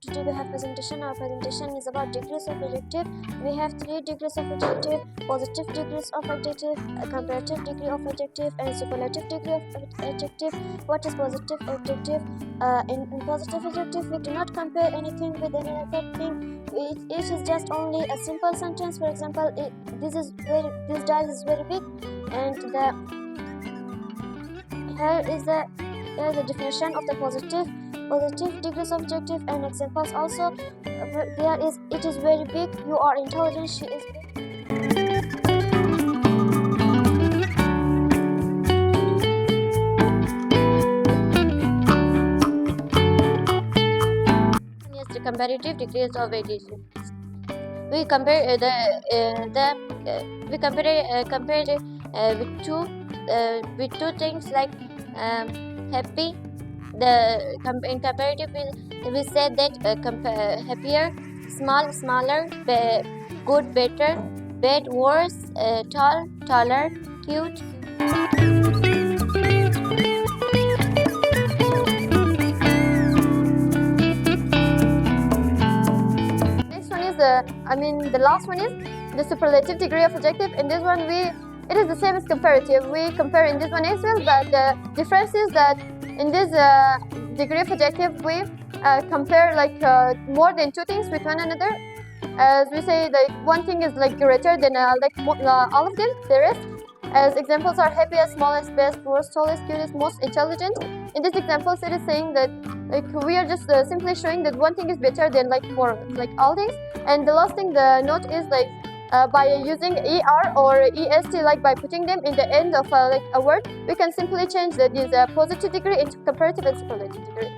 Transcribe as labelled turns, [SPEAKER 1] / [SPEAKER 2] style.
[SPEAKER 1] today we have presentation. Our presentation is about degrees of adjective. We have 3 degrees of adjective: positive degrees of adjective, a comparative degree of adjective, and superlative degree of adjective. What is positive adjective? In positive adjective, we do not compare anything with any other thing. It is just only a simple sentence. For example, this dice is very big, and here is the definition of the positive degrees of adjective and examples. Also, there is it is very big, you are intelligent, she is big. Yes, the comparative degrees of adjective. We compare compare with two things like happy. In comparative, we said that happier, smaller, good, better, bad, worse, tall, taller, cute. Next one is the last one is the superlative degree of adjective. In this one, it is the same as comparative. We compare in this one as well, but the difference is that in this degree of adjective, we compare more than 2 things with one another. As we say, one thing is greater than all of them. The rest, as examples, are happiest, smallest, best, worst, tallest, cutest, most intelligent. In these examples, it is saying that we are just simply showing that one thing is better than more all things. And the last thing, the note is by using er or est, by putting them in the end of a word, we can simply change that is a positive degree into comparative and superlative degree.